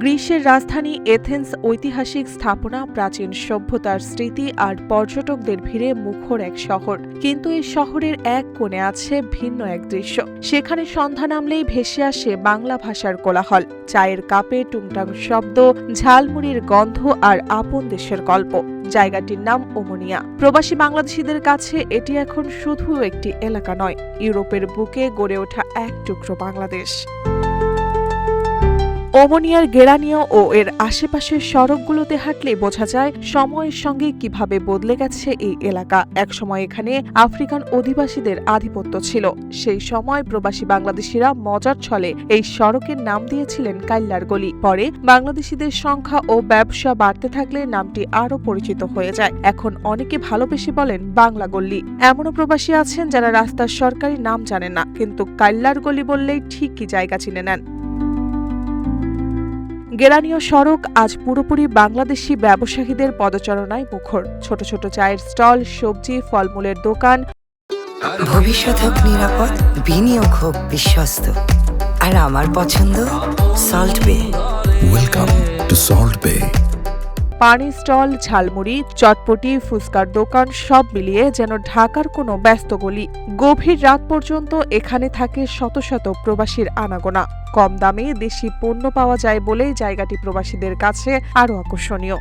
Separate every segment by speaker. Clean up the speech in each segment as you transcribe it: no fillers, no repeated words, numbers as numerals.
Speaker 1: গ্রিসের রাজধানী এথেন্স ঐতিহাসিক স্থাপনা, প্রাচীন সভ্যতার স্মৃতি আর পর্যটকদের ভিড়ে মুখর এক শহর। কিন্তু এই শহরের এক কোণে আছে ভিন্ন এক দৃশ্য। সেখানে সন্ধ্যা নামলেই ভেসে আসে বাংলা ভাষার কোলাহল, চায়ের কাপে টুংটাং শব্দ, ঝালমুড়ির গন্ধ আর আপন দেশের গল্প। জায়গাটির নাম ওমনিয়া। প্রবাসী বাংলাদেশিদের কাছে এটি এখন শুধু একটি এলাকা নয়, ইউরোপের বুকে গড়ে ওঠা এক টুকরো বাংলাদেশ। ওমনিয়ার গেরানিয়া ও এর আশেপাশের সড়কগুলোতে হাঁটলে বোঝা যায় সময়ের সঙ্গে কিভাবে বদলে গেছে এই এলাকা। একসময় এখানে আফ্রিকান অধিবাসীদের আধিপত্য ছিল। সেই সময় প্রবাসী বাংলাদেশিরা মজার ছলে এই সড়কের নাম দিয়েছিলেন কাইল্লার গলি। পরে বাংলাদেশিদের সংখ্যা ও ব্যবসা বাড়তে থাকলে নামটি আরও পরিচিত হয়ে যায়। এখন অনেকে ভালোবেসে বলেন বাংলা গল্লি। এমনও প্রবাসী আছেন যারা রাস্তার সরকারি নাম জানেন না, কিন্তু কাইল্লার গলি বললেই ঠিকই জায়গা চিনে নেন। গেরানীয় সড়ক আজ পুরোপুরি বাংলাদেশি ব্যবসায়ীদের পদচারণায় মুখর। ছোট ছোট চায়ের স্টল, সবজি, ফলমূলের দোকান।
Speaker 2: ভবিষ্যৎ হোক নিরাপদ, বিনিয়োগ হোক বিশ্বস্ত, আর আমার পছন্দ সল্ট বে।
Speaker 3: ওয়েলকাম টু সল্ট বে।
Speaker 1: পানি স্টল, ঝালমুড়ি, চটপটি, ফুচকার দোকান, সব মিলিয়ে যেন ঢাকার কোনো ব্যস্ত গলি। গভীর রাত পর্যন্ত এখানে থাকে শত শত প্রবাসীর আনাগোনা। কম দামে দেশি পণ্য পাওয়া যায় বলেই জায়গাটি প্রবাসীদের কাছে আরও আকর্ষণীয়।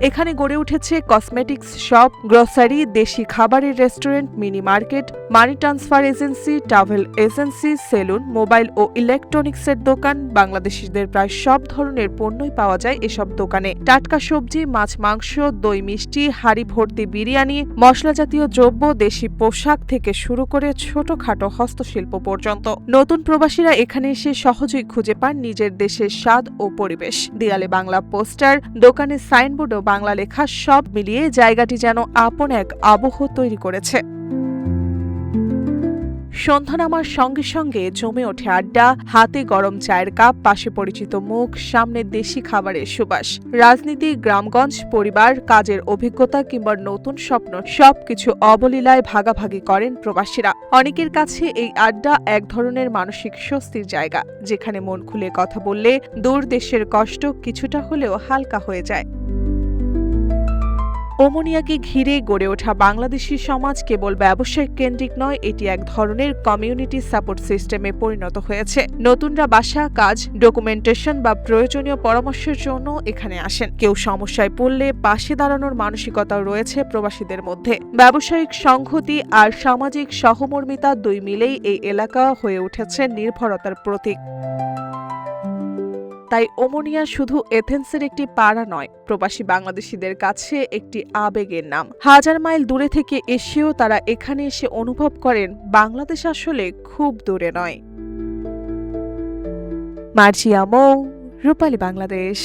Speaker 1: এখানে গড়ে উঠেছে কসমেটিক্স শপ, গ্রোসারি, দেশি খাবারের restaurant, mini market, money transfer agency, travel agency, saloon, mobile ও ইলেকট্রনিক্সের দোকান। বাংলাদেশিদের প্রায় সব ধরনের পণ্যই পাওয়া যায় এসব দোকানে। টাটকা সবজি, মাছ, মাংস, দই, মিষ্টি, হাড়ি ভর্তি বিরিয়ানি, মশলা জাতীয় দ্রব্য, দেশি পোশাক থেকে শুরু করে ছোটখাটো হস্তশিল্প পর্যন্ত। নতুন প্রবাসীরা এখানে এসে সহজেই খুঁজে পান নিজের দেশের স্বাদ ও পরিবেশ। দেয়ালে বাংলা পোস্টার, দোকানে সাইনবোর্ড ও বাংলা লেখা, সব মিলিয়ে জায়গাটি যেন আপন এক আবহ তৈরি করেছে। সন্ধ্যা নামার সঙ্গে সঙ্গে জমে ওঠে আড্ডা, হাতে গরম চায়ের কাপ, পাশে পরিচিত মুখ, সামনে দেশি খাবারের সুবাস। রাজনীতি, গ্রামগঞ্জ, পরিবার, কাজের অভিজ্ঞতা কিংবা নতুন স্বপ্ন, সবকিছু অবলীলায় ভাগাভাগি করেন প্রবাসীরা। অনেকের কাছে এই আড্ডা এক ধরনের মানসিক স্বস্তির জায়গা, যেখানে মন খুলে কথা বললে দূর দেশের কষ্ট কিছুটা হলেও হালকা হয়ে যায়। ওমনিয়াকে ঘিরে গড়ে ওঠা বাংলাদেশি সমাজ কেবল ব্যবসায়িক কেন্দ্রিক নয়, এটি এক ধরনের কমিউনিটি সাপোর্ট সিস্টেমে পরিণত হয়েছে। নতুনরা বাসা, কাজ, ডকুমেন্টেশন বা প্রয়োজনীয় পরামর্শের জন্য এখানে আসেন। কেউ সমস্যায় পড়লে পাশে দাঁড়ানোর মানসিকতাও রয়েছে প্রবাসীদের মধ্যে। ব্যবসায়িক সংহতি আর সামাজিক সহমর্মিতা দুই মিলেই এই এলাকা হয়ে উঠেছে নির্ভরতার প্রতীক। তাই ওমনিয়া শুধু এথেন্সের একটি পাড়া নয়, প্রবাসী বাংলাদেশিদের কাছে একটি আবেগের নাম। হাজার মাইল দূরে থেকে এসেও তারা এখানে এসে অনুভব করেন বাংলাদেশ আসলে খুব দূরে নয়। মার্জিয়া মৌ, রূপালী বাংলাদেশ।